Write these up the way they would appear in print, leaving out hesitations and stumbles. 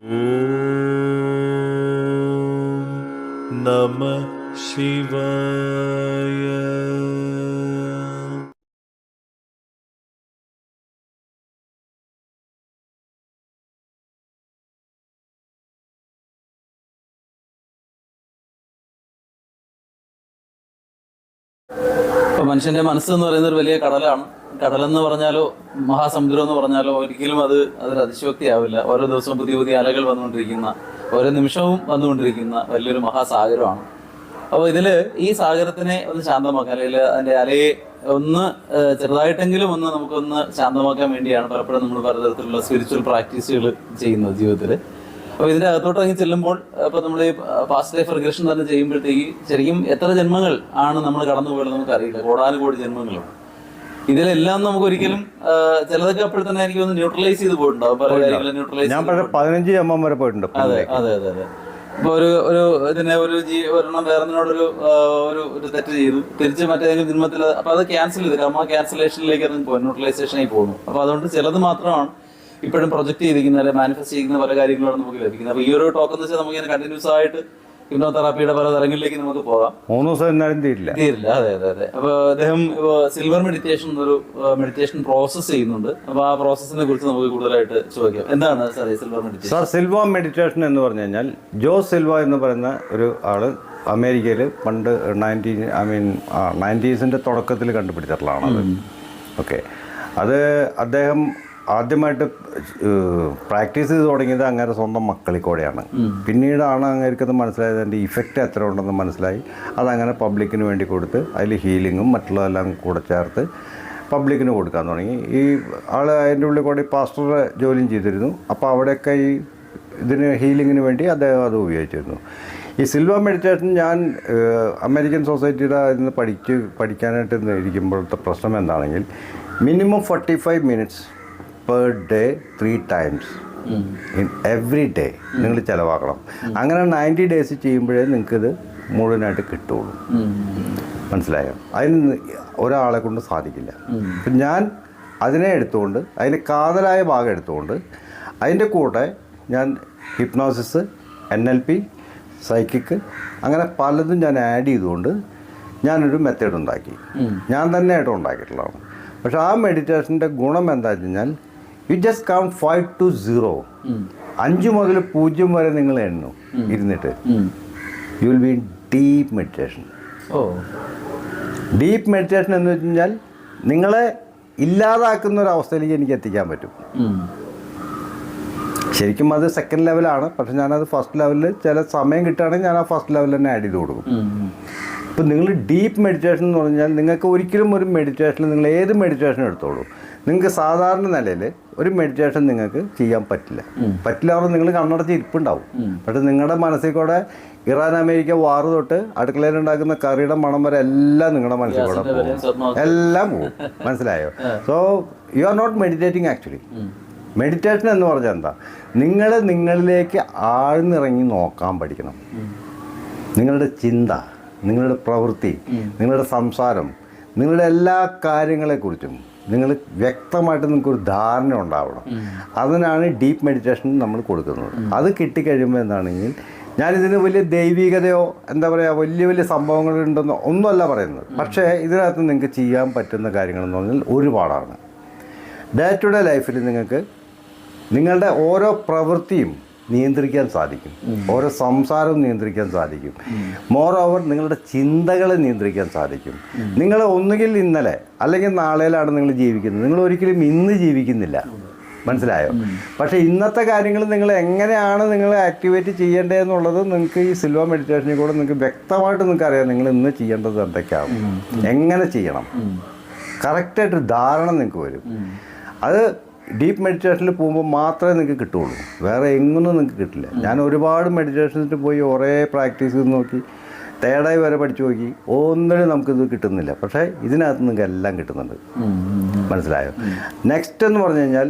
നമ ശിവായ. ഇപ്പോൾ മനുഷ്യൻ്റെ മനസ്സെന്ന് പറയുന്ന ഒരു വലിയ കടലാണ്. കടലെന്ന് പറഞ്ഞാലോ മഹാസമുദ്രം എന്ന് പറഞ്ഞാലോ ഒരിക്കലും അതൊരു അതിശയോക്തിയാവില്ല. ഓരോ ദിവസവും പുതിയ പുതിയ അലകൾ വന്നുകൊണ്ടിരിക്കുന്ന, ഓരോ നിമിഷവും വന്നുകൊണ്ടിരിക്കുന്ന വലിയൊരു മഹാസാഗരമാണ്. അപ്പോൾ ഈ സാഗരത്തിനെ ഒന്ന് ശാന്തമാക്കാൻ, അല്ലെങ്കിൽ അതിൻ്റെ അലയെ ഒന്ന് ചെറുതായിട്ടെങ്കിലും നമുക്കൊന്ന് ശാന്തമാക്കാൻ വേണ്ടിയാണ് പലപ്പോഴും നമ്മൾ പലതരത്തിലുള്ള സ്പിരിച്വൽ പ്രാക്ടീസുകൾ ചെയ്യുന്നത് ജീവിതത്തിൽ. അപ്പോൾ ഇതിൻ്റെ അകത്തോട്ട് ഇറങ്ങി ചെല്ലുമ്പോൾ ഇപ്പോൾ നമ്മൾ ഈ പാസ്റ്റ് ലൈഫ് റിഗ്രഷൻ തന്നെ ചെയ്യുമ്പോഴത്തേക്ക് ശരിക്കും എത്ര ജന്മങ്ങൾ ആണ് നമ്മൾ കടന്നു പോയത് നമുക്കറിയില്ല. കോടാനുകോടി ജന്മങ്ങളും. ഇതിലെല്ലാം നമുക്കൊരിക്കലും ചിലതൊക്കെ അപ്പോൾ തന്നെ എനിക്ക് ഒന്ന് ന്യൂട്രലൈസ് ചെയ്ത് പോയിട്ടുണ്ടാവും. പല കാര്യങ്ങളും ന്യൂട്രലൈസ്. ഞാൻ 15 ജന്മം വരെ പോയിട്ടുണ്ട്. അതെ അതെ അതെ അതെ. ഇപ്പോൾ ഇതിനെ ഒരെണ്ണം വേറൊന്നിനോടൊരു ഒരു തെറ്റ് ചെയ്തു, തിരിച്ച് മറ്റേതെങ്കിലും ജന്മത്തിൽ അപ്പോൾ അത് ക്യാൻസൽ ചെയ്ത് ക്യാൻസലേഷനിലേക്ക് പോകും, ന്യൂട്രലൈസേഷനായി പോകുന്നു. അപ്പോൾ അതുകൊണ്ട് ചിലത് മാത്രമാണ് ഇപ്പോഴും പ്രൊജക്ട് ചെയ്തിരിക്കുന്ന, അല്ലെങ്കിൽ മാനിഫെസ്റ്റ് ചെയ്യുന്ന പല കാര്യങ്ങളാണ് നമുക്ക് ലഭിക്കുന്നത്. അപ്പോൾ ഈ ഒരു ടോക്ക് എന്ന് വെച്ചാൽ നമുക്ക് കണ്ടിന്യൂസ് ആയിട്ട് ഹിപ്നോതെറാപ്പിയുടെ പല തലങ്ങളിലേക്ക് നമുക്ക് പോകാം. 3 ദിവസം എന്നാലും തീരില്ല. അതെ അതെ അതെ. അപ്പോൾ അദ്ദേഹം സിൽവർ മെഡിറ്റേഷൻ എന്നൊരു മെഡിറ്റേഷൻ പ്രോസസ്സ് ചെയ്യുന്നുണ്ട്. അപ്പോൾ ആ പ്രോസസ്സിനെ കുറിച്ച് നമുക്ക് കൂടുതലായിട്ട് ചോദിക്കാം. എന്താണ് സാർ ഈ silver meditation? Sir, silver meditation എന്ന് പറഞ്ഞു കഴിഞ്ഞാൽ ജോസ് സിൽവ എന്ന് പറയുന്ന ഒരു ആള് അമേരിക്കയിൽ പണ്ട് 90s തുടക്കത്തിൽ കണ്ടുപിടിച്ചിട്ടുള്ളതാണത്. ഓക്കെ, അത് അദ്ദേഹം ആദ്യമായിട്ട് പ്രാക്ടീസ് ചെയ്ത് തുടങ്ങിയത് അങ്ങനെ സ്വന്തം മക്കളിൽ കൂടെയാണ്. പിന്നീടാണ് അങ്ങേർക്കത് മനസ്സിലായത്, അതിൻ്റെ ഇഫക്റ്റ് എത്ര ഉണ്ടെന്ന് മനസ്സിലായി. അതങ്ങനെ പബ്ലിക്കിന് വേണ്ടി കൊടുത്ത് അതിൽ ഹീലിങ്ങും മറ്റുള്ളതെല്ലാം കൂടെ ചേർത്ത് പബ്ലിക്കിന് കൊടുക്കാൻ തുടങ്ങി. ഈ ആൾ അതിൻ്റെ ഉള്ളിൽ കൂടി പാസ്റ്ററുടെ ജോലിയും ചെയ്തിരുന്നു. അപ്പോൾ അവിടെയൊക്കെ ഇതിന് ഹീലിങ്ങിന് വേണ്ടി അദ്ദേഹം അത് ഉപയോഗിച്ചിരുന്നു. ഈ സിൽവർ മെഡിറ്റേഷൻ ഞാൻ അമേരിക്കൻ സൊസൈറ്റിയുടെ ഇതിന് പഠിക്കാനായിട്ട് ഇരിക്കുമ്പോഴത്തെ പ്രശ്നം എന്താണെങ്കിൽ, minimum 45 minutes per day 3 times in every day നിങ്ങൾ ചിലവാക്കണം. അങ്ങനെ 90 days ചെയ്യുമ്പോഴേ നിങ്ങൾക്കിത് മുഴുവനായിട്ട് കിട്ടുള്ളൂ. മനസ്സിലായോ? അതിന് ഒരാളെ കൊണ്ട് സാധിക്കില്ല. അപ്പം ഞാൻ അതിനെ എടുത്തുകൊണ്ട്, അതിൻ്റെ കാതലായ ഭാഗം എടുത്തുകൊണ്ട്, അതിൻ്റെ കൂടെ ഞാൻ ഹിപ്നോസിസ്, NLP, സൈക്കിക്ക്, അങ്ങനെ പലതും ഞാൻ ആഡ് ചെയ്തുകൊണ്ട് ഞാനൊരു മെത്തേഡ് ഉണ്ടാക്കി. ഞാൻ തന്നെ ആയിട്ട് ഉണ്ടാക്കിയിട്ടുള്ളതാണ്. പക്ഷെ ആ മെഡിറ്റേഷൻ്റെ ഗുണം എന്താ വെച്ച് കഴിഞ്ഞാൽ, യു ജസ്റ്റ് കൗണ്ട് 5 to 0. 5 മുതൽ 0 വരെ നിങ്ങൾ എണ്ണു ഇരുന്നിട്ട്. You will be in deep meditation. Deep meditation എന്ന് വെച്ച് കഴിഞ്ഞാൽ നിങ്ങളെ ഇല്ലാതാക്കുന്ന ഒരു അവസ്ഥയിലേക്ക് എനിക്ക് എത്തിക്കാൻ പറ്റും. ശരിക്കും അത് സെക്കൻഡ് ലെവലാണ്. പക്ഷെ ഞാനത് ഫസ്റ്റ് ലെവലിൽ ചില സമയം കിട്ടുകയാണെങ്കിൽ ഞാൻ ആ ഫസ്റ്റ് ലെവൽ തന്നെ ആഡ് ചെയ്ത് കൊടുക്കും. ഇപ്പം നിങ്ങൾ ഡീപ്പ് മെഡിറ്റേഷൻ എന്ന് പറഞ്ഞാൽ നിങ്ങൾക്ക് ഒരിക്കലും ഒരു മെഡിറ്റേഷനിൽ നിങ്ങൾ ഏത് മെഡിറ്റേഷൻ എടുത്തോളൂ, നിങ്ങൾക്ക് സാധാരണ നിലയിൽ ഒരു മെഡിറ്റേഷൻ നിങ്ങൾക്ക് ചെയ്യാൻ പറ്റില്ല. പറഞ്ഞാൽ നിങ്ങൾ കണ്ണടച്ച് ഇരിപ്പുണ്ടാവും. പക്ഷെ നിങ്ങളുടെ മനസ്സിൽ കൂടെ ഇറാൻ അമേരിക്ക വാറ് തൊട്ട് അടുക്കളയിൽ ഉണ്ടാക്കുന്ന കറിയുടെ മണം വരെ എല്ലാം നിങ്ങളുടെ മനസ്സിൽ കൂടെ പോകും, എല്ലാം പോകും. മനസ്സിലായോ? So you are not meditating actually. Meditation എന്ന് പറഞ്ഞാൽ എന്താ, നിങ്ങൾ നിങ്ങളിലേക്ക് ആഴ്ന്നിറങ്ങി നോക്കാൻ പഠിക്കണം. നിങ്ങളുടെ ചിന്ത, നിങ്ങളുടെ പ്രവൃത്തി, നിങ്ങളുടെ സംസാരം, നിങ്ങളുടെ എല്ലാ കാര്യങ്ങളെക്കുറിച്ചും നിങ്ങൾ വ്യക്തമായിട്ട് നിങ്ങൾക്കൊരു ധാരണ ഉണ്ടാവണം. അതിനാണ് ഡീപ്പ് മെഡിറ്റേഷൻ നമ്മൾ കൊടുക്കുന്നത്. അത് കിട്ടിക്കഴിയുമ്പോൾ എന്താണെങ്കിൽ, ഞാനിതിന് വലിയ ദൈവികതയോ എന്താ പറയുക വലിയ വലിയ സംഭവങ്ങളുണ്ടെന്നോ ഒന്നുമല്ല പറയുന്നത്. പക്ഷേ ഇതിനകത്ത് നിങ്ങൾക്ക് ചെയ്യാൻ പറ്റുന്ന കാര്യങ്ങളെന്ന് പറഞ്ഞാൽ ഒരുപാടാണ്. ഡേ ടു ഡേ ലൈഫിൽ നിങ്ങൾക്ക് നിങ്ങളുടെ ഓരോ പ്രവൃത്തിയും നിയന്ത്രിക്കാൻ സാധിക്കും, ഓരോ സംസാരവും നിയന്ത്രിക്കാൻ സാധിക്കും. മോർ ഓവർ നിങ്ങളുടെ ചിന്തകളെ നിയന്ത്രിക്കാൻ സാധിക്കും. നിങ്ങൾ ഒന്നുകിൽ ഇന്നലെ അല്ലെങ്കിൽ നാളെയിലാണ് നിങ്ങൾ ജീവിക്കുന്നത്, നിങ്ങൾ ഒരിക്കലും ഇന്ന് ജീവിക്കുന്നില്ല. മനസ്സിലായോ? പക്ഷേ ഇന്നത്തെ കാര്യങ്ങൾ നിങ്ങൾ എങ്ങനെയാണ് നിങ്ങൾ ആക്ടിവേറ്റ് ചെയ്യേണ്ടതെന്നുള്ളത് നിങ്ങൾക്ക് ഈ സിൽവർ മെഡിറ്റേഷനിൽ കൂടെ നിങ്ങൾക്ക് വ്യക്തമായിട്ട് നിങ്ങൾക്ക് അറിയാം. നിങ്ങൾ ഇന്ന് ചെയ്യേണ്ടത് എന്തൊക്കെയാണ്, എങ്ങനെ ചെയ്യണം, കറക്റ്റായിട്ടൊരു ധാരണ നിങ്ങൾക്ക് വരും. അത് ഡീപ്പ് മെഡിറ്റേഷനിൽ പോകുമ്പോൾ മാത്രമേ നിങ്ങൾക്ക് കിട്ടുള്ളൂ, വേറെ എങ്ങൊന്നും നിങ്ങൾക്ക് കിട്ടില്ല. ഞാൻ ഒരുപാട് മെഡിറ്റേഷൻസിൽ പോയി കുറേ പ്രാക്ടീസ് ചെയ്ത് നോക്കി, തേടായി വരെ പഠിച്ചു നോക്കി, ഒന്നിനും നമുക്കിത് കിട്ടുന്നില്ല. പക്ഷേ ഇതിനകത്ത് നിങ്ങൾക്ക് എല്ലാം കിട്ടുന്നുണ്ട്. മനസ്സിലായോ? നെക്സ്റ്റ് എന്ന് പറഞ്ഞു കഴിഞ്ഞാൽ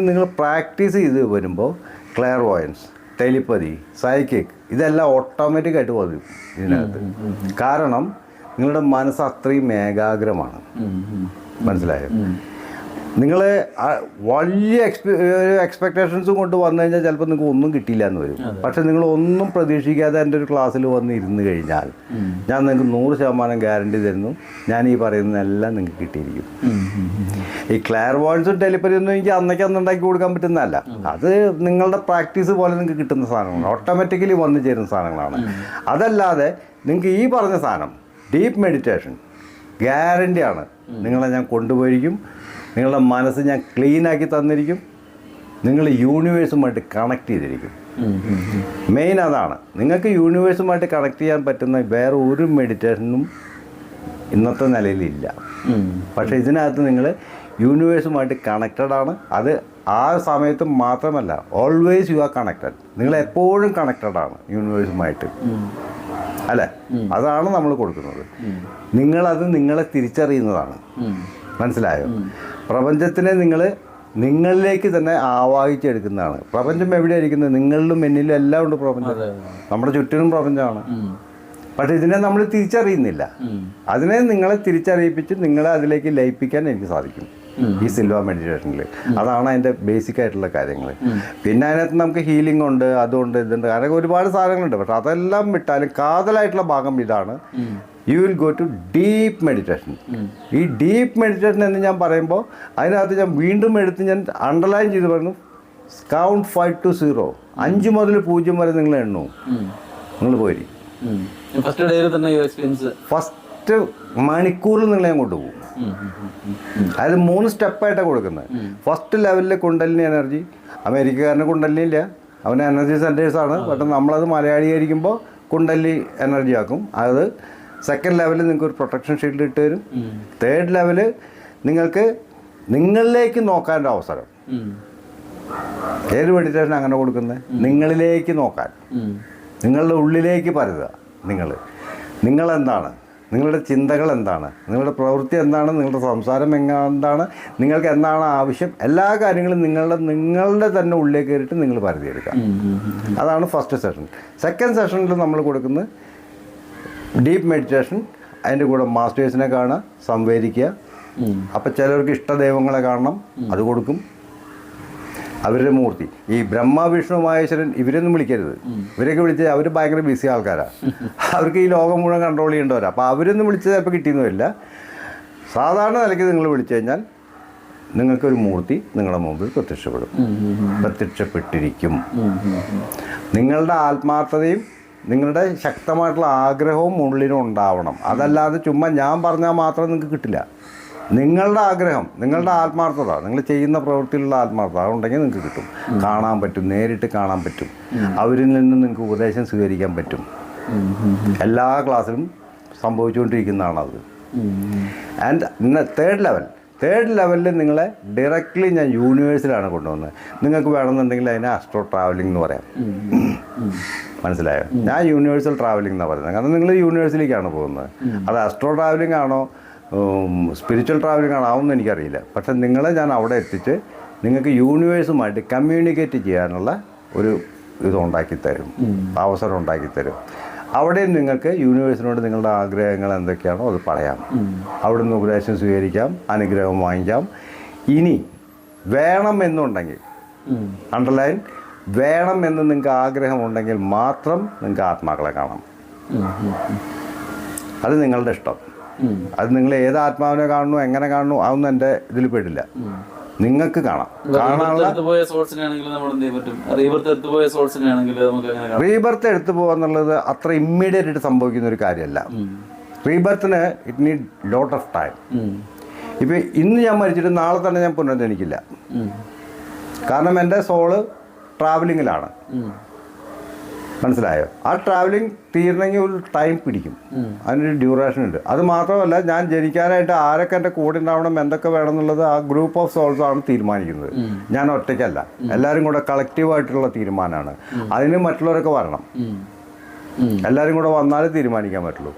നിങ്ങൾ പ്രാക്ടീസ് ചെയ്ത് വരുമ്പോൾ ക്ലെയർവോയൻസ്, ടെലിപ്പതി, സൈക്കിക് ഇതെല്ലാം ഓട്ടോമാറ്റിക്കായിട്ട് വരും ഇതിനകത്ത്. കാരണം നിങ്ങളുടെ മനസ്സ് അത്രയും ഏകാഗ്രമാണ്. മനസ്സിലായോ? നിങ്ങൾ വലിയ എക്സ്പെക്ടേഷൻസും കൊണ്ട് വന്നു കഴിഞ്ഞാൽ ചിലപ്പോൾ നിങ്ങൾക്ക് ഒന്നും കിട്ടിയില്ല എന്ന് വരും. പക്ഷെ നിങ്ങൾ ഒന്നും പ്രതീക്ഷിക്കാതെ എൻ്റെ ഒരു ക്ലാസ്സിൽ വന്ന് ഇരുന്ന് കഴിഞ്ഞാൽ ഞാൻ നിങ്ങൾക്ക് 100% ഗ്യാരണ്ടി തരുന്നു, ഞാൻ ഈ പറയുന്നതെല്ലാം നിങ്ങൾക്ക് കിട്ടിയിരിക്കും. ഈ ക്ലാർവോയൻസും ടെലിപ്പതി ഒന്നും എനിക്ക് അന്ന് ഉണ്ടാക്കി കൊടുക്കാൻ പറ്റുന്നതല്ല. അത് നിങ്ങളുടെ പ്രാക്ടീസ് പോലെ നിങ്ങൾക്ക് കിട്ടുന്ന സാധനങ്ങളാണ്, ഓട്ടോമാറ്റിക്കലി വന്നു ചേരുന്ന സാധനങ്ങളാണ്. അതല്ലാതെ നിങ്ങൾക്ക് ഈ പറഞ്ഞ സാധനം ഡീപ്പ് മെഡിറ്റേഷൻ ഗ്യാരണ്ടിയാണ്. നിങ്ങളെ ഞാൻ കൊണ്ടുപോയിരിക്കും, നിങ്ങളുടെ മനസ്സ് ഞാൻ ക്ലീനാക്കി തന്നിരിക്കും, നിങ്ങൾ യൂണിവേഴ്സുമായിട്ട് കണക്ട് ചെയ്തിരിക്കും. മെയിൻ അതാണ്. നിങ്ങൾക്ക് യൂണിവേഴ്സുമായിട്ട് കണക്ട് ചെയ്യാൻ പറ്റുന്ന വേറെ ഒരു മെഡിറ്റേഷനും ഇന്നത്തെ നിലയിലില്ല. പക്ഷേ ഇതിനകത്ത് നിങ്ങൾ യൂണിവേഴ്സുമായിട്ട് കണക്റ്റഡ് ആണ്. അത് ആ സമയത്ത് മാത്രമല്ല, ഓൾവേസ് യു ആർ കണക്റ്റഡ്. നിങ്ങൾ എപ്പോഴും കണക്റ്റഡ് ആണ് യൂണിവേഴ്സുമായിട്ട്, അല്ലേ? അതാണ് നമ്മൾ കൊടുക്കുന്നത്. നിങ്ങളത് നിങ്ങളെ തിരിച്ചറിയുന്നതാണ്. മനസ്സിലായോ? പ്രപഞ്ചത്തിനെ നിങ്ങളിലേക്ക് തന്നെ ആവാഹിച്ചെടുക്കുന്നതാണ്. പ്രപഞ്ചം എവിടെയായിരിക്കുന്നത്? നിങ്ങളിലും എന്നിലും എല്ലാം ഉണ്ട് പ്രപഞ്ചം. നമ്മുടെ ചുറ്റിനും പ്രപഞ്ചമാണ്. പക്ഷെ ഇതിനെ നമ്മൾ തിരിച്ചറിയുന്നില്ല. അതിനെ നിങ്ങളെ തിരിച്ചറിയിപ്പിച്ച് നിങ്ങളെ അതിലേക്ക് ലയിപ്പിക്കാൻ എനിക്ക് സാധിക്കും ഈ സിൽവ മെഡിറ്റേഷനിൽ. അതാണ് അതിൻ്റെ ബേസിക് ആയിട്ടുള്ള കാര്യങ്ങൾ. പിന്നെ അതിനകത്ത് നമുക്ക് ഹീലിംഗ് ഉണ്ട്, അതുകൊണ്ട് ഇതുണ്ട്, അങ്ങനെ ഒരുപാട് സാധനങ്ങളുണ്ട്. പക്ഷെ അതെല്ലാം വിട്ടാലും കാതലായിട്ടുള്ള ഭാഗം ഇതാണ്. You will go to deep meditation. ഈ ഡീപ്പ് മെഡിറ്റേഷൻ എന്ന് ഞാൻ പറയുമ്പോൾ അതിനകത്ത് ഞാൻ വീണ്ടും എടുത്ത് ഞാൻ അണ്ടർലൈൻ ചെയ്ത് പറഞ്ഞു, കൗണ്ട് 5 to 0. 5 മുതൽ 0 വരെ നിങ്ങൾ എണ്ണു. നിങ്ങൾ പോയി ഫസ്റ്റ് മണിക്കൂറിൽ നിങ്ങളെ ഞാൻ കൊണ്ടുപോകും. അതായത് 3 സ്റ്റെപ്പായിട്ടാണ് കൊടുക്കുന്നത്. ഫസ്റ്റ് ലെവലിൽ കുണ്ടലിനി എനർജി. അമേരിക്കക്കാരന് കുണ്ടലിനി ഇല്ല, അവന് എനർജി സെൻറ്റേഴ്സാണ്. പക്ഷെ നമ്മളത് മലയാളീകരിക്കുമ്പോൾ കുണ്ടലി എനർജി ആക്കും. അത് സെക്കൻഡ് ലെവലിൽ നിങ്ങൾക്ക് ഒരു പ്രൊട്ടക്ഷൻ ഷീൽഡ് ഇട്ട് തരും. തേർഡ് ലെവല് നിങ്ങൾക്ക് നിങ്ങളിലേക്ക് നോക്കാൻ്റെ അവസരം. ഏത് മെഡിറ്റേഷൻ അങ്ങനെ കൊടുക്കുന്നത്? നിങ്ങളിലേക്ക് നോക്കാൻ, നിങ്ങളുടെ ഉള്ളിലേക്ക് പരുതുക. നിങ്ങളെന്താണ്, നിങ്ങളുടെ ചിന്തകൾ എന്താണ്, നിങ്ങളുടെ പ്രവൃത്തി എന്താണ്, നിങ്ങളുടെ സംസാരം എന്താണ്, നിങ്ങൾക്ക് എന്താണ് ആവശ്യം, എല്ലാ കാര്യങ്ങളും നിങ്ങളുടെ തന്നെ ഉള്ളിലേക്ക് കയറിയിട്ട് നിങ്ങൾ പരതിയെടുക്കുക. അതാണ് ഫസ്റ്റ് സെഷൻ. സെക്കൻഡ് സെഷനിൽ നമ്മൾ കൊടുക്കുന്നത് ഡീപ്പ് മെഡിറ്റേഷൻ. അതിൻ്റെ കൂടെ മാസ്റ്റേഴ്സിനെ കാണുക, സംവേദിക്കുക. അപ്പം ചിലർക്ക് ഇഷ്ടദൈവങ്ങളെ കാണണം, അത് കൊടുക്കും. അവരുടെ മൂർത്തി, ഈ ബ്രഹ്മ വിഷ്ണു മഹേശ്വരൻ, ഇവരൊന്നും വിളിക്കരുത്. ഇവരൊക്കെ വിളിച്ച് അവർ ഭയങ്കര ബിസി ആൾക്കാരാണ്. അവർക്ക് ഈ ലോകം മുഴുവൻ കൺട്രോൾ ചെയ്യേണ്ടവരാണ്. അപ്പോൾ അവരൊന്നും വിളിച്ചത് ചിലപ്പോൾ കിട്ടിയെന്ന് വരില്ല. സാധാരണ നിലയ്ക്ക് നിങ്ങൾ വിളിച്ചു കഴിഞ്ഞാൽ നിങ്ങൾക്കൊരു മൂർത്തി നിങ്ങളുടെ മുമ്പിൽ പ്രത്യക്ഷപ്പെട്ടിരിക്കും. നിങ്ങളുടെ ആത്മാർത്ഥതയും നിങ്ങളുടെ ശക്തമായിട്ടുള്ള ആഗ്രഹവും ഉള്ളിലും ഉണ്ടാവണം. അതല്ലാതെ ചുമ്മാ ഞാൻ പറഞ്ഞാൽ മാത്രം നിങ്ങൾക്ക് കിട്ടില്ല. നിങ്ങളുടെ ആഗ്രഹം, നിങ്ങളുടെ ആത്മാർത്ഥത, നിങ്ങൾ ചെയ്യുന്ന പ്രവൃത്തിയിലുള്ള ആത്മാർത്ഥത അതുണ്ടെങ്കിൽ നിങ്ങൾക്ക് കിട്ടും. കാണാൻ പറ്റും, നേരിട്ട് കാണാൻ പറ്റും. അവരിൽ നിന്ന് നിങ്ങൾക്ക് ഉപദേശം സ്വീകരിക്കാൻ പറ്റും. എല്ലാ ക്ലാസ്സിലും സംഭവിച്ചുകൊണ്ടിരിക്കുന്നതാണത്. ആൻഡ് തേർഡ് ലെവലിൽ നിങ്ങളെ ഡയറക്റ്റ്ലി ഞാൻ യൂണിവേഴ്സിലാണ് കൊണ്ടുവന്നത്. നിങ്ങൾക്ക് വേണമെന്നുണ്ടെങ്കിൽ അതിനെ അസ്ട്രോ ട്രാവലിംഗ് എന്ന് പറയാം. മനസ്സിലായോ? ഞാൻ യൂണിവേഴ്സൽ ട്രാവലിംഗ് എന്നാണ് പറയുന്നത്. കാരണം നിങ്ങൾ യൂണിവേഴ്സിലേക്കാണ് പോകുന്നത്. അത് അസ്ട്രോ ട്രാവലിംഗ് ആണോ സ്പിരിച്വൽ ട്രാവലിംഗ് ആണോ അതൊന്നും എനിക്കറിയില്ല. പക്ഷെ നിങ്ങളെ ഞാൻ അവിടെ എത്തിച്ച് നിങ്ങൾക്ക് യൂണിവേഴ്സുമായിട്ട് കമ്മ്യൂണിക്കേറ്റ് ചെയ്യാനുള്ള ഒരു ഇതുണ്ടാക്കിത്തരും, അവസരം ഉണ്ടാക്കിത്തരും. അവിടെ നിങ്ങൾക്ക് യൂണിവേഴ്സിനോട് നിങ്ങളുടെ ആഗ്രഹങ്ങൾ എന്തൊക്കെയാണോ അത് പറയാം. അവിടെ നിന്ന് ഉപദേശം സ്വീകരിക്കാം, അനുഗ്രഹം വാങ്ങിക്കാം. ഇനി വേണമെന്നുണ്ടെങ്കിൽ, അണ്ടർലൈൻ, വേണമെന്ന് നിങ്ങൾക്ക് ആഗ്രഹമുണ്ടെങ്കിൽ മാത്രം നിങ്ങൾക്ക് ആത്മാക്കളെ കാണാം. അത് നിങ്ങളുടെ ഇഷ്ടം. അത് നിങ്ങൾ ഏത് ആത്മാവിനെ കാണുന്നു, എങ്ങനെ കാണുന്നു, അതൊന്നും എൻ്റെ ഇതിൽ പെടില്ല. നിങ്ങൾക്ക് കാണാം. റീബർത്ത് എടുത്തു പോകാന്നുള്ളത് അത്ര ഇമ്മീഡിയറ്റ് ആയിട്ട് സംഭവിക്കുന്ന ഒരു കാര്യമല്ല. റീബർത്തിന് it need lot of time. ഇപ്പം ഇന്ന് ഞാൻ മരിച്ചിട്ട് നാളെ തന്നെ ഞാൻ പുനർജനിക്കില്ല. കാരണം എൻ്റെ സോള് ട്രാവലിങ്ങിലാണ്. മനസ്സിലായോ? ആ ട്രാവലിംഗ് തീരണമെങ്കിൽ ഒരു ടൈം പിടിക്കും, അതിനൊരു ഡ്യൂറേഷൻ ഉണ്ട്. അത് മാത്രമല്ല, ഞാൻ ജനിക്കാനായിട്ട് ആരൊക്കെ എൻ്റെ കൂടെ ഉണ്ടാവണം, എന്തൊക്കെ വേണം എന്നുള്ളത് ആ ഗ്രൂപ്പ് ഓഫ് സോൾസ് ആണ് തീരുമാനിക്കുന്നത്. ഞാൻ ഒറ്റയ്ക്കല്ല, എല്ലാവരും കൂടെ കളക്റ്റീവായിട്ടുള്ള തീരുമാനമാണ്. അതിന് മറ്റുള്ളവരൊക്കെ വരണം. എല്ലാവരും കൂടെ വന്നാലേ തീരുമാനിക്കാൻ പറ്റുള്ളൂ.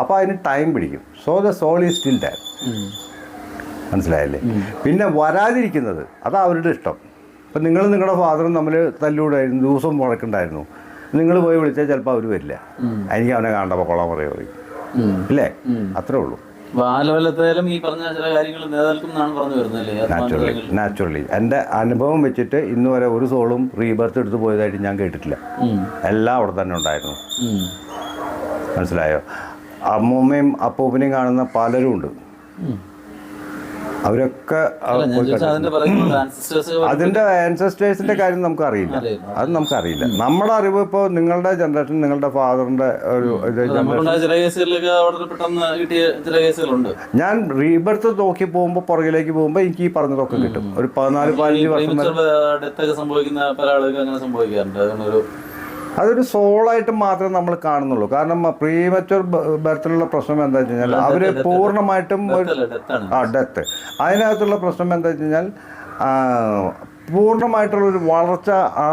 അപ്പോൾ അതിന് ടൈം പിടിക്കും. So the soul is still there. മനസ്സിലായല്ലേ? പിന്നെ വരാതിരിക്കുന്നത് അത് അവരുടെ ഇഷ്ടം. ഇപ്പം നിങ്ങളുടെ ഫാദറും തമ്മിൽ തല്ലൂടായിരുന്നു, ദിവസവും മുഴക്കുണ്ടായിരുന്നു. നിങ്ങൾ പോയി വിളിച്ചാൽ ചിലപ്പോൾ അവർ വരില്ല. എനിക്ക് അവനെ കാണേണ്ടപ്പോൾ കൊള്ളാൻ പറയുക, ഇല്ലേ? അത്രേ ഉള്ളൂ. ആ ലെവലത്തേലും ഈ പറഞ്ഞ ചില കാര്യങ്ങൾ നിലനിൽക്കും എന്നാണ് പറഞ്ഞു വരുന്നല്ലേ? നാച്ചുറലി എൻ്റെ അനുഭവം വെച്ചിട്ട് ഇന്ന് വരെ ഒരു സോളും റീബർത്ത് എടുത്ത് പോയതായിട്ട് ഞാൻ കേട്ടിട്ടില്ല. എല്ലാം അവിടെ തന്നെ ഉണ്ടായിരുന്നു. മനസ്സിലായോ? അമ്മൂമ്മയും അപ്പൂപ്പനെയും കാണുന്ന പലരും ഉണ്ട്. അവരൊക്കെ അതിൻ്റെ ആൻസസ്റ്റേഴ്സിൻ്റെ കാര്യം നമുക്കറിയില്ല. അത് നമുക്കറിയില്ല. നമ്മുടെ അറിവ് ഇപ്പോൾ നിങ്ങളുടെ ജനറേഷൻ, നിങ്ങളുടെ ഫാദറിൻ്റെ ഒരു ഞാൻ റീബർത്ത് നോക്കി പോകുമ്പോൾ പുറകിലേക്ക് പോകുമ്പോൾ എനിക്ക് ഈ പറഞ്ഞതൊക്കെ കിട്ടും. ഒരു 14-15 വർഷം സംഭവിക്കുന്ന പല ആളുകൾക്ക് അങ്ങനെ സംഭവിക്കാറുണ്ട്. അതൊരു സോളായിട്ട് മാത്രമേ നമ്മൾ കാണുന്നുള്ളൂ. കാരണം പ്രീമച്വർ ബർത്തിലുള്ള പ്രശ്നം എന്താ വെച്ച് കഴിഞ്ഞാൽ അവർ പൂർണ്ണമായിട്ടും ഡെത്ത്. അതിനകത്തുള്ള പ്രശ്നം എന്താ വെച്ച് കഴിഞ്ഞാൽ പൂർണ്ണമായിട്ടുള്ളൊരു വളർച്ച ആ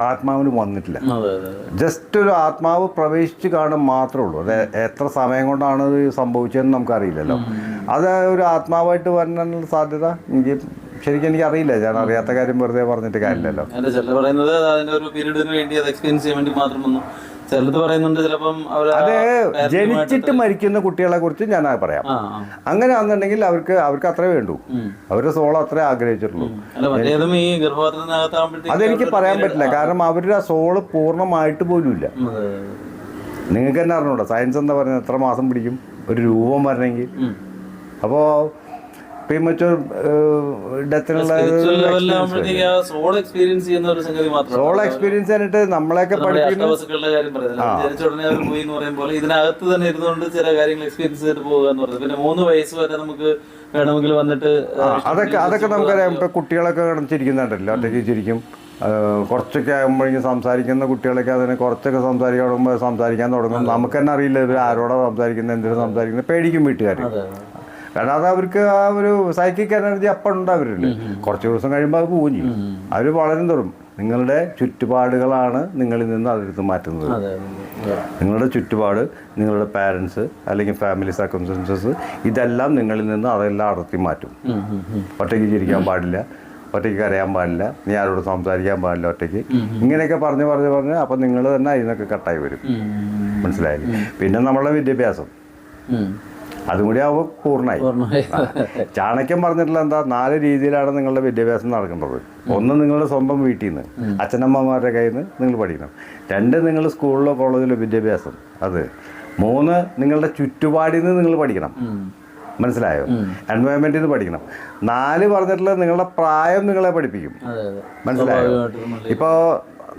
ആത്മാവിന് വന്നിട്ടില്ല. ജസ്റ്റ് ഒരു ആത്മാവ് പ്രവേശിച്ച് കാണും മാത്രമേ ഉള്ളൂ. അത് എത്ര സമയം കൊണ്ടാണ് ഇത് സംഭവിച്ചതെന്ന് നമുക്കറിയില്ലല്ലോ. അത് ഒരു ആത്മാവായിട്ട് വരാനുള്ള സാധ്യത ശരിക്കും എനിക്ക് അറിയില്ല. ഞാൻ അറിയാത്ത കാര്യം വെറുതെ പറഞ്ഞിട്ട് കാര്യമില്ലല്ലോ. അത് ജനിച്ചിട്ട് മരിക്കുന്ന കുട്ടികളെ കുറിച്ച് ഞാൻ പറയാം. അങ്ങനെ ആണെന്നുണ്ടെങ്കിൽ അവർക്ക് അത്രേ വേണ്ടൂ. അവരുടെ സോൾ അത്രേ ആഗ്രഹിച്ചിട്ടുള്ളൂ. അതെനിക്ക് പറയാൻ പറ്റില്ല. കാരണം അവരുടെ സോള് പൂർണ്ണമായിട്ട് പോലും ഇല്ല. നിങ്ങൾക്ക് തന്നെ അറിഞ്ഞൂടാ സയൻസ് എന്താ പറയുന്നത്, എത്ര മാസം പിടിക്കും ഒരു രൂപം വരണമെങ്കിൽ. അപ്പോൾ പ്രീമച്വർ ഡെത്തിനുള്ള സോൾ എക്സ്പീരിയൻസ് ചെയ്യാനായിട്ട് നമ്മളെയൊക്കെ ഇതിനകത്ത് തന്നെ ഇരുന്നുകൊണ്ട് ചില കാര്യങ്ങൾ എക്സ്പീരിയൻസ് ചെയ്തിട്ട് പോകുക എന്ന് പറയുന്നത്. പിന്നെ 3 വയസ്സ് വരെ നമുക്ക് വേണമെങ്കിൽ വന്നിട്ട് അതൊക്കെ നമുക്കറിയാം. ഇപ്പൊ കുട്ടികളൊക്കെ ചിരിക്കുന്നുണ്ടല്ലോ, ഒറ്റയ്ക്ക് ചിരിക്കും. കുറച്ചൊക്കെ ആകുമ്പോഴേക്കും സംസാരിക്കുന്ന കുട്ടികളൊക്കെ അതിനെ കുറച്ചൊക്കെ സംസാരിക്കാൻ തുടങ്ങും. നമുക്ക് തന്നെ അറിയില്ല ഇവർ ആരോടാ സംസാരിക്കുന്നത്, എന്തിനാ സംസാരിക്കുന്നത്, പേടിക്കും വീട്ടുകാർ. കാരണം അത് അവർക്ക് ആ ഒരു സൈക്കിക് എനർജി അപ്പം ഉണ്ടാവരില്ല. കുറച്ച് ദിവസം കഴിയുമ്പോൾ അത് പോവുകയും ചെയ്യും. അവർ വളരും തോറും നിങ്ങളുടെ ചുറ്റുപാടുകളാണ് നിങ്ങളിൽ നിന്ന് അതെടുത്ത് മാറ്റുന്നത്. നിങ്ങളുടെ ചുറ്റുപാട്, നിങ്ങളുടെ പാരൻസ് അല്ലെങ്കിൽ ഫാമിലി സർക്കംസ്റ്റൻസസ്, ഇതെല്ലാം നിങ്ങളിൽ നിന്ന് അതെല്ലാം അടർത്തി മാറ്റും. ഒറ്റയ്ക്ക് ചിരിക്കാൻ പാടില്ല, ഒറ്റയ്ക്ക് കരയാൻ പാടില്ല, നീ ആരോട് സംസാരിക്കാൻ പാടില്ല ഒറ്റയ്ക്ക്, ഇങ്ങനെയൊക്കെ പറഞ്ഞ് അപ്പം നിങ്ങൾ തന്നെ അതിനൊക്കെ കട്ടായി വരും. മനസ്സിലായില്ലേ? പിന്നെ നമ്മളുടെ വിദ്യാഭ്യാസം അതും കൂടി ആവുമ്പോൾ പൂർണ്ണമായി. ചാണക്യം പറഞ്ഞിട്ടുള്ള എന്താ, 4 രീതിയിലാണ് നിങ്ങളുടെ വിദ്യാഭ്യാസം നടക്കേണ്ടത്. 1 നിങ്ങളുടെ സ്വന്തം വീട്ടിൽ നിന്ന്, അച്ഛനമ്മമാരുടെ കയ്യിൽ നിന്ന് നിങ്ങൾ പഠിക്കണം. 2 നിങ്ങൾ സ്കൂളിലോ കോളേജിലോ വിദ്യാഭ്യാസം അത്. 3 നിങ്ങളുടെ ചുറ്റുപാടിൽ നിന്ന് നിങ്ങൾ പഠിക്കണം. മനസ്സിലായോ? എൻവയോൺമെന്റിൽ നിന്ന് പഠിക്കണം. 4 പറഞ്ഞിട്ടുള്ള നിങ്ങളുടെ പ്രായം നിങ്ങളെ പഠിപ്പിക്കും. മനസ്സിലായോ? ഇപ്പോൾ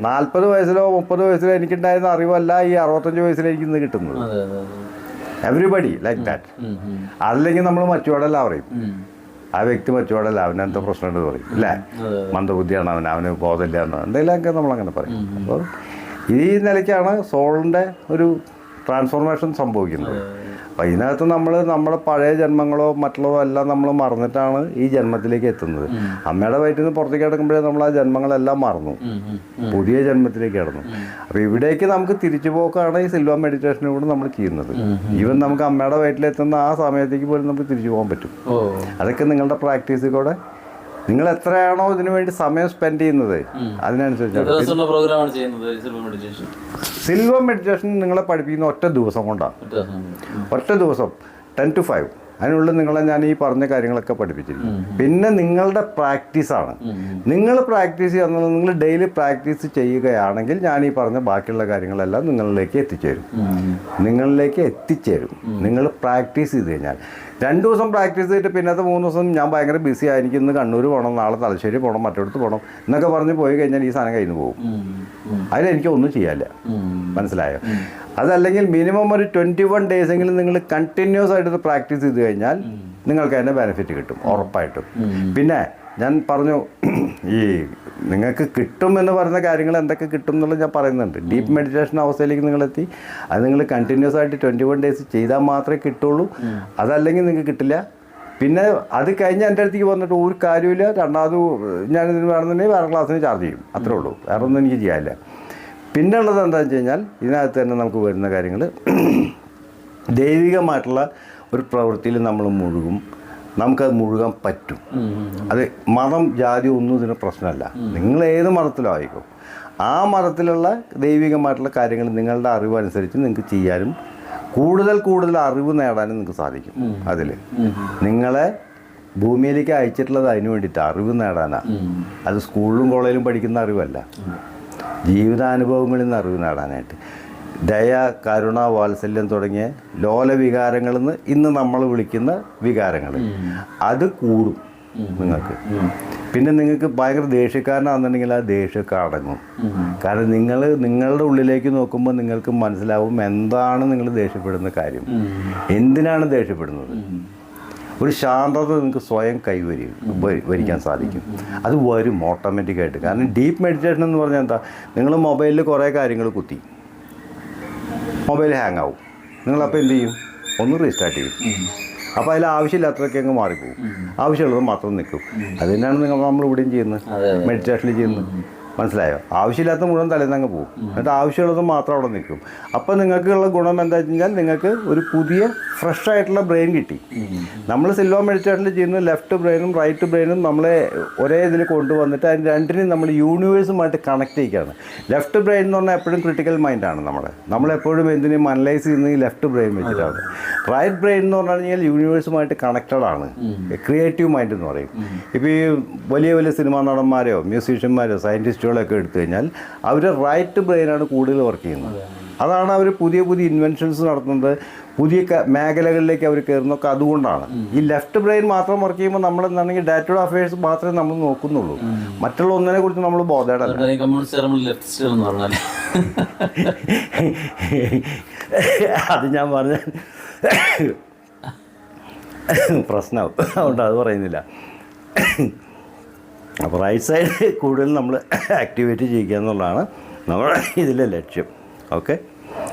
40 വയസ്സിലോ 30 വയസ്സിലോ എനിക്കുണ്ടായിരുന്ന അറിവല്ല ഈ 65 വയസ്സിൽ എനിക്ക് ഇന്ന് കിട്ടുന്നത്. Everybody like that. അല്ലെങ്കിൽ നമ്മൾ മറ്റുപാടല്ല പറയും, ആ വ്യക്തി മറ്റുപാടല്ല, അവനെന്താ പ്രശ്നമുണ്ട് പറയും, അല്ലേ? മന്ദബുദ്ധിയാണ് അവന് ബോധമില്ല എന്ന് എന്തെങ്കിലുമൊക്കെ നമ്മളങ്ങനെ പറയും. അപ്പോൾ ഈ നിലയ്ക്കാണ് സോളിൻ്റെ ഒരു ട്രാൻസ്ഫോർമേഷൻ സംഭവിക്കുന്നത്. അപ്പം ഇതിനകത്ത് നമ്മുടെ പഴയ ജന്മങ്ങളോ മറ്റുള്ളതോ എല്ലാം നമ്മൾ മറന്നിട്ടാണ് ഈ ജന്മത്തിലേക്ക് എത്തുന്നത്. അമ്മയുടെ വയറ്റിൽ നിന്ന് പുറത്തേക്ക് കിടക്കുമ്പോഴേ നമ്മൾ ആ ജന്മങ്ങളെല്ലാം മറന്നു, പുതിയ ജന്മത്തിലേക്ക് കിടന്നു. അപ്പോൾ ഇവിടേക്ക് നമുക്ക് തിരിച്ചു പോക്കാണ് ഈ സിൽവ മെഡിറ്റേഷനിലൂടെ നമ്മൾ ചെയ്യുന്നത്. ഈവൻ നമുക്ക് അമ്മയുടെ വയറ്റിലെത്തുന്ന ആ സമയത്തേക്ക് പോലും നമുക്ക് തിരിച്ചു പോകാൻ പറ്റും. അതൊക്കെ നിങ്ങളുടെ പ്രാക്ടീസിൽ കൂടെ നിങ്ങൾ എത്രയാണോ ഇതിനു വേണ്ടി സമയം സ്പെൻഡ് ചെയ്യുന്നത് അതിനനുസരിച്ചാണ്. സിൽവർ മെഡിറ്റേഷൻ നിങ്ങളെ പഠിപ്പിക്കുന്ന ഒറ്റ ദിവസം കൊണ്ടാണ്. ഒറ്റ ദിവസം 10 to 5 അതിനുള്ളിൽ നിങ്ങളെ ഞാൻ ഈ പറഞ്ഞ കാര്യങ്ങളൊക്കെ പഠിപ്പിച്ചിരിക്കും. പിന്നെ നിങ്ങളുടെ പ്രാക്ടീസാണ്. നിങ്ങൾ പ്രാക്ടീസ് ചെയ്യുന്നത്, നിങ്ങൾ ഡെയിലി പ്രാക്ടീസ് ചെയ്യുകയാണെങ്കിൽ ഞാൻ ഈ പറഞ്ഞ ബാക്കിയുള്ള കാര്യങ്ങളെല്ലാം നിങ്ങളിലേക്ക് എത്തിച്ചേരും. നിങ്ങൾ പ്രാക്ടീസ് ചെയ്ത് കഴിഞ്ഞാൽ 2 ദിവസം പ്രാക്ടീസ് ചെയ്തിട്ട് പിന്നത്തെ 3 ദിവസം ഞാൻ ഭയങ്കര ബിസി ആയിരിക്കും, ഇന്ന് കണ്ണൂർ പോകണം, നാളെ തലശ്ശേരി പോകണം, മറ്റൊരിടത്ത് പോകണം എന്നൊക്കെ പറഞ്ഞ് പോയി കഴിഞ്ഞാൽ ഈ സാധനം കയ്യിൽ നിന്ന് പോകും. അതിലെനിക്കൊന്നും ചെയ്യാനില്ല. മനസ്സിലായോ? അതല്ലെങ്കിൽ മിനിമം ഒരു 21 ഡേയ്സെങ്കിലും നിങ്ങൾ കണ്ടിന്യൂസ് ആയിട്ട് പ്രാക്ടീസ് ചെയ്ത് കഴിഞ്ഞാൽ നിങ്ങൾക്ക് അതിൻ്റെ ബെനിഫിറ്റ് കിട്ടും ഉറപ്പായിട്ടും. പിന്നെ ഞാൻ പറഞ്ഞു, ഈ നിങ്ങൾക്ക് കിട്ടും എന്ന് പറയുന്ന കാര്യങ്ങൾ എന്തൊക്കെ കിട്ടും എന്നുള്ളത് ഞാൻ പറയുന്നുണ്ട്. ഡീപ്പ് മെഡിറ്റേഷൻ അവസ്ഥയിലേക്ക് നിങ്ങളെത്തി. അത് നിങ്ങൾ കണ്ടിന്യൂസ് ആയിട്ട് 21 ഡേയ്സ് ചെയ്താൽ മാത്രമേ കിട്ടുള്ളൂ. അതല്ലെങ്കിൽ നിങ്ങൾക്ക് കിട്ടില്ല. പിന്നെ അത് കഴിഞ്ഞ് എൻ്റെ അടുത്തേക്ക് വന്നിട്ട് ഒരു കാര്യമില്ല, രണ്ടാമത് ഞാനിതിന് വേണമെന്നുണ്ടെങ്കിൽ വേറെ ക്ലാസ്സിന് ചാർജ് ചെയ്യും, അത്രേ ഉള്ളൂ. വേറെ ഒന്നും എനിക്ക് ചെയ്യാനില്ല. പിന്നെ ഉള്ളത് എന്താണെന്ന് വെച്ച് കഴിഞ്ഞാൽ ഇതിനകത്ത് തന്നെ നമുക്ക് വരുന്ന കാര്യങ്ങൾ ദൈവികമായിട്ടുള്ള ഒരു പ്രവൃത്തിയിൽ നമ്മൾ മുഴുകും. നമുക്കത് മുഴുകാൻ പറ്റും. അത് മതം ജാതി ഒന്നും ഇതിന് പ്രശ്നമല്ല. നിങ്ങൾ ഏത് മതത്തിലും ആയിക്കോ, ആ മതത്തിലുള്ള ദൈവികമായിട്ടുള്ള കാര്യങ്ങൾ നിങ്ങളുടെ അറിവനുസരിച്ച് നിങ്ങൾക്ക് ചെയ്യാനും കൂടുതൽ കൂടുതൽ അറിവ് നേടാനും നിങ്ങൾക്ക് സാധിക്കും. അതിൽ നിങ്ങളെ ഭൂമിയിലേക്ക് അയച്ചിട്ടുള്ളത് അതിന് വേണ്ടിയിട്ട് അറിവ് നേടാനാണ്. അത് സ്കൂളിലും കോളേജിലും പഠിക്കുന്ന അറിവല്ല, ജീവിതാനുഭവങ്ങളിൽ നിന്ന് അറിവ് നേടാനായിട്ട്. ദയ, കരുണ, വാത്സല്യം തുടങ്ങിയ ലോല വികാരങ്ങളിൽ നിന്ന് ഇന്ന് നമ്മൾ വിളിക്കുന്ന വികാരങ്ങൾ അത് കൂടും നിങ്ങൾക്ക്. പിന്നെ നിങ്ങൾക്ക് ഭയങ്കര ദേഷ്യക്കാരനാണെന്നുണ്ടെങ്കിൽ ആ ദേഷ്യമൊക്കെ അടങ്ങും. കാരണം നിങ്ങളുടെ ഉള്ളിലേക്ക് നോക്കുമ്പോൾ നിങ്ങൾക്ക് മനസ്സിലാവും എന്താണ് നിങ്ങൾ ദേഷ്യപ്പെടുന്ന കാര്യം, എന്തിനാണ് ദേഷ്യപ്പെടുന്നത്. ഒരു ശാന്തത നിങ്ങൾക്ക് സ്വയം വരിക്കാൻ സാധിക്കും. അത് വരും ഓട്ടോമാറ്റിക്കായിട്ട്. കാരണം ഡീപ്പ് മെഡിറ്റേഷൻ എന്ന് പറഞ്ഞാൽ എന്താ, നിങ്ങൾ മൊബൈലിൽ കുറേ കാര്യങ്ങൾ കുത്തി, മൊബൈൽ ഹാങ് ആവും. നിങ്ങളപ്പോൾ എന്ത് ചെയ്യും? ഒന്ന് റീസ്റ്റാർട്ട് ചെയ്യും. അപ്പോൾ അതിൽ ആവശ്യമില്ലാത്തതൊക്കെ അങ്ങ് മാറിപ്പോകും, ആവശ്യമുള്ളത് മാത്രം നിൽക്കും. അത് തന്നെയാണ് നമ്മൾ ഇവിടെയും ചെയ്യുന്നത്, മെഡിറ്റേഷനിൽ ചെയ്യുന്നത്. മനസ്സിലായോ? ആവശ്യമില്ലാത്ത മുഴുവൻ തലേന്ന് അങ്ങ് പോകും, എന്നിട്ട് ആവശ്യമുള്ളത് മാത്രം അവിടെ നിൽക്കും. അപ്പോൾ നിങ്ങൾക്കുള്ള ഗുണം എന്താ വെച്ച് കഴിഞ്ഞാൽ നിങ്ങൾക്ക് ഒരു പുതിയ ഫ്രഷ് ആയിട്ടുള്ള ബ്രെയിൻ കിട്ടി. നമ്മൾ സിൽവ മെഡിറ്റേഷനിൽ ചെയ്യുന്ന ലെഫ്റ്റ് ബ്രെയിനും റൈറ്റ് ബ്രെയിനും നമ്മളെ ഒരേ ഇതിൽ കൊണ്ടുവന്നിട്ട് അതിന് രണ്ടിനും നമ്മൾ യൂണിവേഴ്സുമായിട്ട് കണക്ട് ചെയ്യുകയാണ്. ലെഫ്റ്റ് ബ്രെയിൻ എന്ന് പറഞ്ഞാൽ എപ്പോഴും ക്രിട്ടിക്കൽ മൈൻഡാണ്. നമ്മളെപ്പോഴും എന്തിനേയും അനലൈസ് ചെയ്യുന്നത് ഈ ലെഫ്റ്റ് ബ്രെയിൻ വെച്ചിട്ടാണ്. റൈറ്റ് ബ്രെയിൻ എന്ന് പറഞ്ഞു കഴിഞ്ഞാൽ യൂണിവേഴ്സുമായിട്ട് കണക്റ്റഡ് ആണ്, ക്രിയേറ്റീവ് മൈൻഡ് എന്ന് പറയും. ഇപ്പോൾ ഈ വലിയ വലിയ സിനിമാ നടന്മാരെയോ മ്യൂസീഷ്യന്മാരെയോ സയൻറ്റിസ്റ്റുകളൊക്കെ എടുത്തു കഴിഞ്ഞാൽ അവർ റൈറ്റ് ബ്രെയിനാണ് കൂടുതൽ വർക്ക് ചെയ്യുന്നത്. അതാണ് അവർ പുതിയ പുതിയ ഇൻവെൻഷൻസ് നടത്തുന്നത്, പുതിയ മേഖലകളിലേക്ക് അവർ കയറുന്നതൊക്കെ അതുകൊണ്ടാണ്. ഈ ലെഫ്റ്റ് ബ്രെയിൻ മാത്രം വർക്ക് ചെയ്യുമ്പോൾ നമ്മളെന്താണെങ്കിൽ ഡേ ടു ഡേ അഫയേഴ്സ് മാത്രമേ നമ്മൾ നോക്കുന്നുള്ളൂ, മറ്റുള്ള ഒന്നിനെ കുറിച്ച് നമ്മൾ ബോധേഡല്ല. അത് ഞാൻ പറഞ്ഞ പ്രശ്നമാവും, അതുകൊണ്ട് അത് പറയുന്നില്ല. അപ്പോൾ റൈറ്റ് സൈഡ് കൂടുതൽ നമ്മൾ ആക്ടിവേറ്റ് ചെയ്യുക എന്നുള്ളതാണ് നമ്മുടെ ഇതിലെ ലക്ഷ്യം. ഓക്കെ,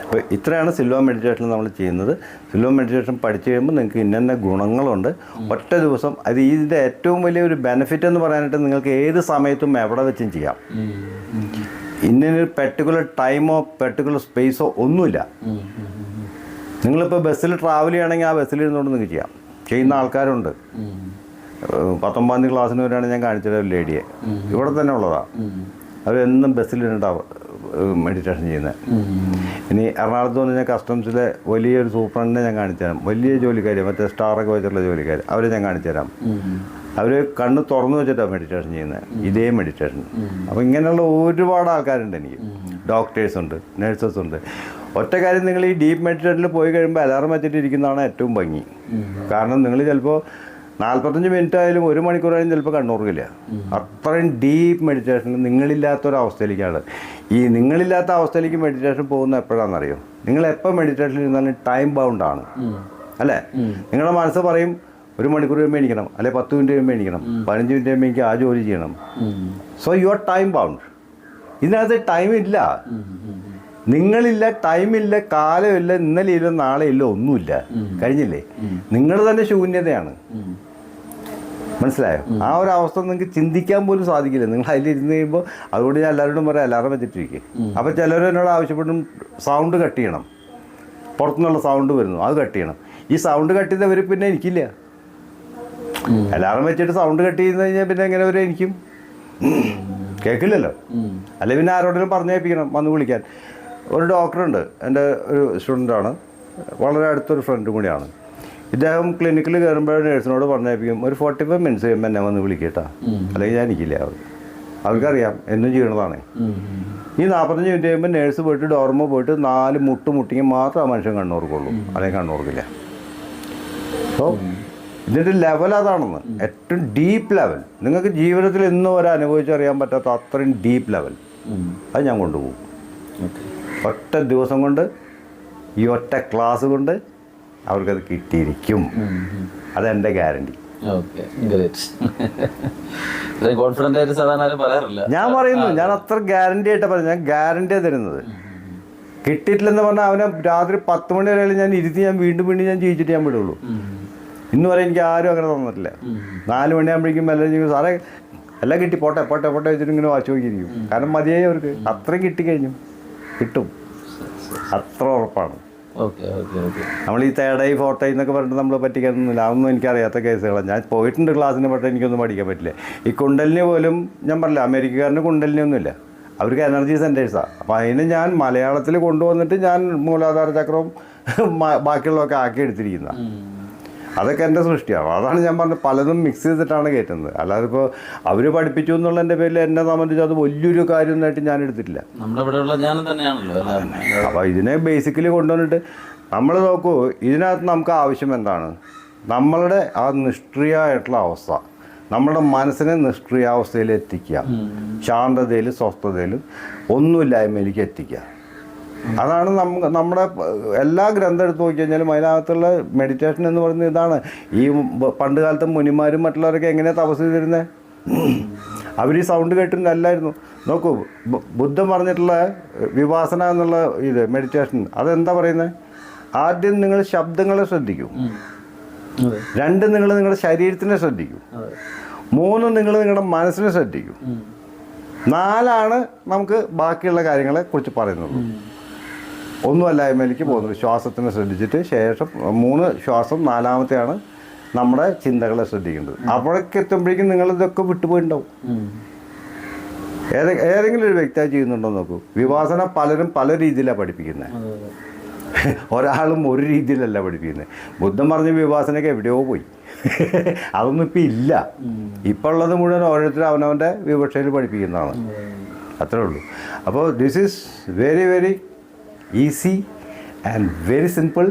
അപ്പോൾ ഇത്രയാണ് സിൽവ മെഡിറ്റേഷൻ നമ്മൾ ചെയ്യുന്നത്. സിൽവ മെഡിറ്റേഷൻ പഠിച്ചു കഴിയുമ്പോൾ നിങ്ങൾക്ക് ഇന്ന ഗുണങ്ങളുണ്ട്. ഒറ്റ ദിവസം അത് ഇതിൻ്റെ ഏറ്റവും വലിയൊരു ബെനിഫിറ്റ് എന്ന് പറയാനായിട്ട് നിങ്ങൾക്ക് ഏത് സമയത്തും എവിടെ വെച്ചും ചെയ്യാം. ഇന്നൊരു പെർട്ടിക്കുലർ ടൈമോ പെർട്ടിക്കുലർ സ്പേസോ ഒന്നുമില്ല. നിങ്ങളിപ്പോൾ ബസ്സിൽ ട്രാവൽ ചെയ്യുകയാണെങ്കിൽ ആ ബസ്സിൽ ഇരുന്നുകൊണ്ട് നിങ്ങൾക്ക് ചെയ്യാം. ചെയ്യുന്ന ആൾക്കാരുണ്ട്. 19ാം തീയതി ക്ലാസ്സിന് വരെയാണ് ഞാൻ കാണിച്ചത് ഒരു ലേഡിയെ, ഇവിടെ തന്നെ ഉള്ളതാണ്. അവരെന്നും ബസ്സിലിരുന്നിട്ടാണ് മെഡിറ്റേഷൻ ചെയ്യുന്നത്. ഇനി എറണാകുളത്ത് വന്ന് ഞാൻ കസ്റ്റംസിലെ വലിയൊരു സൂപ്രണ്ടിനെ ഞാൻ കാണിച്ചു തരാം. വലിയ ജോലിക്കാർ, മറ്റേ സ്റ്റാറൊക്കെ വെച്ചിട്ടുള്ള ജോലിക്കാർ, അവരെ ഞാൻ കാണിച്ചു തരാം. അവർ കണ്ണ് തുറന്നു വെച്ചിട്ടാണ് മെഡിറ്റേഷൻ ചെയ്യുന്നത്, ഇതേ മെഡിറ്റേഷൻ. അപ്പോൾ ഇങ്ങനെയുള്ള ഒരുപാട് ആൾക്കാരുണ്ട്. എനിക്ക് ഡോക്ടേഴ്സ് ഉണ്ട്, നേഴ്സസ് ഉണ്ട്. ഒറ്റ കാര്യം, നിങ്ങൾ ഈ ഡീപ്പ് മെഡിറ്റേഷനിൽ പോയി കഴിയുമ്പോൾ അലാറം വെച്ചിട്ട് ഇരിക്കുന്നതാണ് ഏറ്റവും ഭംഗി. കാരണം നിങ്ങൾ ചിലപ്പോൾ 45 മിനിറ്റ് ആയാലും 1 മണിക്കൂറായാലും ചിലപ്പോൾ കണ്ണൂർക്കില്ല. അത്രയും ഡീപ്പ് മെഡിറ്റേഷൻ നിങ്ങളില്ലാത്തൊരവസ്ഥയിലേക്കാണ്. ഈ നിങ്ങളില്ലാത്ത അവസ്ഥയിലേക്ക് മെഡിറ്റേഷൻ പോകുന്ന എപ്പോഴാണെന്നറിയോ? നിങ്ങൾ എപ്പോൾ മെഡിറ്റേഷനിൽ ഇരുന്നാലും ടൈം ബൗണ്ടാണ്, അല്ലേ? നിങ്ങളുടെ മനസ്സ് പറയും 1 മണിക്കൂർ കഴിയുമ്പോൾ എണീക്കണം, അല്ലെങ്കിൽ 10 മിനിറ്റ് കഴിയുമ്പോൾ എണീക്കണം, 15 മിനിറ്റ് കഴിയുമ്പോൾ എനിക്ക് ആ ജോലി ചെയ്യണം. So you are time bound. ഇതിനകത്ത് ടൈമില്ല, നിങ്ങളില്ല, ടൈമില്ല, കാലമില്ല, ഇന്നലെ ഇല്ല, നാളെ ഇല്ല, ഒന്നുമില്ല, കഴിഞ്ഞില്ലേ? നിങ്ങൾ തന്നെ ശൂന്യതയാണ്. മനസ്സിലായോ? ആ ഒരു അവസ്ഥ നിങ്ങൾക്ക് ചിന്തിക്കാൻ പോലും സാധിക്കില്ല നിങ്ങൾ അതിലിരുന്ന് കഴിയുമ്പോൾ. അതുകൊണ്ട് ഞാൻ എല്ലാവരോടും പറയാം അലാറം വെച്ചിട്ടിരിക്കും. അപ്പോൾ ചിലർ എന്നോട് ആവശ്യപ്പെടും സൗണ്ട് കട്ട് ചെയ്യണം, പുറത്തുനിന്നുള്ള സൗണ്ട് വരുന്നു, അത് കട്ട് ചെയ്യണം. ഈ സൗണ്ട് കട്ട് ചെയ്തവർ പിന്നെ എനിക്കില്ല. അലാറം വെച്ചിട്ട് സൗണ്ട് കട്ട് ചെയ്ത് കഴിഞ്ഞാൽ പിന്നെ എങ്ങനെ വരെ എനിക്കും കേൾക്കില്ലല്ലോ. അല്ലെ പിന്നെ ആരോടെങ്കിലും പറഞ്ഞേൽപ്പിക്കണം വന്ന് വിളിക്കാൻ. ഒരു ഡോക്ടറുണ്ട്, എൻ്റെ ഒരു സ്റ്റുഡൻ്റാണ്, വളരെ അടുത്തൊരു ഫ്രണ്ടും കൂടിയാണ്. ഇദ്ദേഹം ക്ലിനിക്കിൽ കയറുമ്പോൾ നേഴ്സിനോട് പറഞ്ഞേൽപ്പിക്കും ഒരു 45 മിനിറ്റ്സ് കഴിയുമ്പോൾ എന്നെ വന്ന് വിളിക്കട്ടാ, അല്ലെങ്കിൽ ഞാൻ എനിക്കില്ല. അവർക്കറിയാം എന്നും ചെയ്യണതാണ്. ഈ 45 മിനിറ്റ് കഴിയുമ്പോൾ നേഴ്സ് പോയിട്ട് ഡോർമോ പോയിട്ട് 4 മുട്ടിങ്ങി മാത്രം ആ മനുഷ്യൻ കണ്ണൂർക്കുള്ളൂ, അല്ലെങ്കിൽ കണ്ണൂർക്കില്ല. അപ്പോൾ ഇതിൻ്റെ ലെവൽ അതാണെന്ന്, ഏറ്റവും ഡീപ്പ് ലെവൽ. നിങ്ങൾക്ക് ജീവിതത്തിൽ ഇന്നും വരെ അനുഭവിച്ചറിയാൻ പറ്റാത്ത അത്രയും ഡീപ്പ് ലെവൽ അത് ഞാൻ കൊണ്ടുപോകും. ഒറ്റ ദിവസം കൊണ്ട്, ഈ ഒറ്റ ക്ലാസ് കൊണ്ട് അവർക്കത് കിട്ടിയിരിക്കും. അതെൻ്റെ ഗ്യാരണ്ടി. ഞാൻ പറയുന്നു, ഞാൻ അത്ര ഗ്യാരണ്ടി ആയിട്ടാണ് പറയുന്നത്. ഞാൻ ഗ്യാരണ്ടിയാണ് തരുന്നത്. കിട്ടിയിട്ടില്ലെന്ന് പറഞ്ഞാൽ അവനെ രാത്രി 10 മണി വരെ ഞാൻ ഇരുത്തി ഞാൻ വീണ്ടും ഞാൻ ജയിച്ചിട്ട് ഞാൻ വിടുള്ളൂ. ഇന്ന് വരെ എനിക്ക് ആരും അങ്ങനെ തന്നിട്ടില്ല. 4 മണിയാകുമ്പോഴേക്കും എല്ലാം സാറേ എല്ലാം കിട്ടി, പോട്ടെ പോട്ടെ പോട്ടെ വെച്ചിട്ട് ഇങ്ങനെ വാച്ച് നോക്കിയിരിക്കും. കാരണം മതിയായി അവർക്ക്, അത്രയും കിട്ടിക്കഴിഞ്ഞു, കിട്ടും, അത്ര ഉറപ്പാണ്. നമ്മൾ ഈ 3rd eye 4th eye എന്നൊക്കെ പറഞ്ഞിട്ട് നമ്മൾ പറ്റിക്കാനൊന്നുമില്ല. അതൊന്നും എനിക്കറിയാത്ത കേസുകളാണ്. ഞാൻ പോയിട്ടുണ്ട് ക്ലാസ്സിന്, പക്ഷേ എനിക്കൊന്നും പഠിക്കാൻ പറ്റില്ല. ഈ കുണ്ടലിന് പോലും ഞാൻ പറഞ്ഞില്ല, അമേരിക്കക്കാരന് കുണ്ടലിനൊന്നുമില്ല, അവർക്ക് എനർജി സെൻറ്റേഴ്സാണ്. അപ്പോൾ അതിന് ഞാൻ മലയാളത്തിൽ കൊണ്ടുവന്നിട്ട് ഞാൻ മൂലാധാര ചക്രവും ബാക്കിയുള്ളതൊക്കെ ആക്കി എടുത്തിരിക്കുന്ന. അതൊക്കെ എൻ്റെ സൃഷ്ടിയാണ്. അതാണ് ഞാൻ പറഞ്ഞത്, പലതും മിക്സ് ചെയ്തിട്ടാണ് കയറ്റുന്നത്. അല്ലാതെ ഇപ്പോൾ അവർ പഠിപ്പിച്ചു എന്നുള്ളതിൻ്റെ പേരിൽ എന്നെ സംബന്ധിച്ച് അത് വലിയൊരു കാര്യമൊന്നായിട്ട് ഞാൻ എടുത്തിട്ടില്ല. നമ്മുടെ ഇവിടെയുള്ള ജ്ഞാനം തന്നെയാണല്ലോ. അപ്പോൾ ഇതിനെ ബേസിക്കലി കൊണ്ടുവന്നിട്ട് നമ്മൾ നോക്കൂ, ഇതിനകത്ത് നമുക്ക് ആവശ്യം എന്താണ്? നമ്മളുടെ ആ നിഷ്ക്രിയമായിട്ടുള്ള അവസ്ഥ, നമ്മുടെ മനസ്സിനെ നിഷ്ക്രിയാവസ്ഥയിൽ എത്തിക്കുക, ശാന്തതയിലും സ്വസ്ഥതയിലും ഒന്നുമില്ലായ്മയിലേക്ക് എത്തിക്കുക. അതാണ് നമ്മുടെ എല്ലാ ഗ്രന്ഥം എടുത്ത് നോക്കി കഴിഞ്ഞാലും അതിനകത്തുള്ള മെഡിറ്റേഷൻ എന്ന് പറയുന്നത് ഇതാണ്. ഈ പണ്ട് കാലത്ത് മുനിമാരും മറ്റുള്ളവരൊക്കെ എങ്ങനെയാണ് തപസ് ചെയ്തിരുന്നത്? അവർ ഈ സൗണ്ട് കേട്ടിരുന്നല്ലായിരുന്നു. നോക്കൂ, ബുദ്ധൻ പറഞ്ഞിട്ടുള്ള വിപാസന എന്നുള്ള ഇത് മെഡിറ്റേഷൻ, അതെന്താ പറയുന്നത്? ആദ്യം നിങ്ങൾ ശബ്ദങ്ങളെ ശ്രദ്ധിക്കൂ, 2 നിങ്ങൾ നിങ്ങളുടെ ശരീരത്തിനെ ശ്രദ്ധിക്കൂ, 3 നിങ്ങൾ നിങ്ങളുടെ മനസ്സിനെ ശ്രദ്ധിക്കൂ, 4 നമുക്ക് ബാക്കിയുള്ള കാര്യങ്ങളെ കുറിച്ച് പറയുന്നത്. ഒന്നുമല്ലായ്മയിലേക്ക് പോകുന്നത് ശ്വാസത്തിനെ ശ്രദ്ധിച്ചിട്ട് ശേഷം 3 ശ്വാസം, 4-മത്തെയാണ് നമ്മുടെ ചിന്തകളെ ശ്രദ്ധിക്കേണ്ടത്. അപ്പോഴേക്ക് എത്തുമ്പോഴേക്കും നിങ്ങളിതൊക്കെ വിട്ടുപോയിട്ടുണ്ടാവും. ഏതെങ്കിലും ഒരു വ്യക്തി ചെയ്യുന്നുണ്ടോ നോക്കൂ. വിപാസന പലരും പല രീതിയിലാണ് പഠിപ്പിക്കുന്നത്, ഒരാളും ഒരു രീതിയിലല്ല പഠിപ്പിക്കുന്നത്. ബുദ്ധൻ പറഞ്ഞ വിപാസനയൊക്കെ എവിടെയോ പോയി, അതൊന്നും ഇപ്പം ഇല്ല. ഇപ്പം ഉള്ളത് മുഴുവൻ ഓരോരുത്തരും അവനവൻ്റെ വിവക്ഷയിൽ പഠിപ്പിക്കുന്നതാണ്, അത്രേ ഉള്ളൂ. അപ്പോൾ this is very very easy and very simple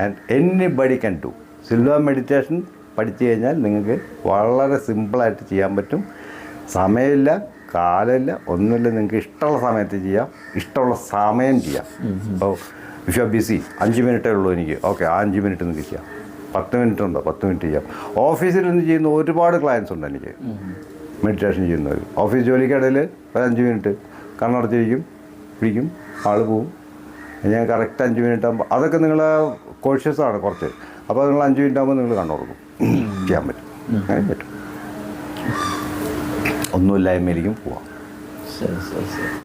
and anybody can do. Silva meditation പഠിച്ചു കഴിഞ്ഞാൽ നിങ്ങൾക്ക് വളരെ സിമ്പിളായിട്ട് ചെയ്യാൻ പറ്റും. സമയമില്ല, കാലമില്ല, ഒന്നുമില്ല. നിങ്ങൾക്ക് ഇഷ്ടമുള്ള സമയത്ത് ചെയ്യാം, ഇഷ്ടമുള്ള സമയം ചെയ്യാം. അപ്പോൾ ഇഫ് യു ആർ ബിസി, 5 മിനിറ്റേ ഉള്ളൂ എനിക്ക്, ഓക്കെ, ആ 5 മിനിറ്റ് നിങ്ങൾക്ക് ചെയ്യാം. 10 മിനിറ്റ് ഉണ്ടോ, 10 മിനിറ്റ് ചെയ്യാം. ഓഫീസിൽ നിന്ന് ചെയ്യുന്ന ഒരുപാട് ക്ലയൻസ് ഉണ്ട് എനിക്ക്, മെഡിറ്റേഷൻ ചെയ്യുന്നവർ. ഓഫീസ് ജോലിക്കിടയിൽ ഒരു 5 മിനിറ്റ് കണ്ണടച്ചിരിക്കും, പിടിക്കും, ആൾ പോവും. ഞാൻ കറക്റ്റ് 5 മിനിറ്റ് ആകുമ്പോൾ, അതൊക്കെ നിങ്ങൾ കോഴ്സസാണ് കുറച്ച്, അപ്പോൾ നിങ്ങൾ 5 മിനിറ്റ് ആകുമ്പോൾ നിങ്ങൾ കണ്ണുറക്കും, ചെയ്യാൻ പറ്റും. അങ്ങനെ പറ്റും, ഒന്നുമില്ലായ്മയിലേക്കും പോവാം. ശരി ശരി ശരി.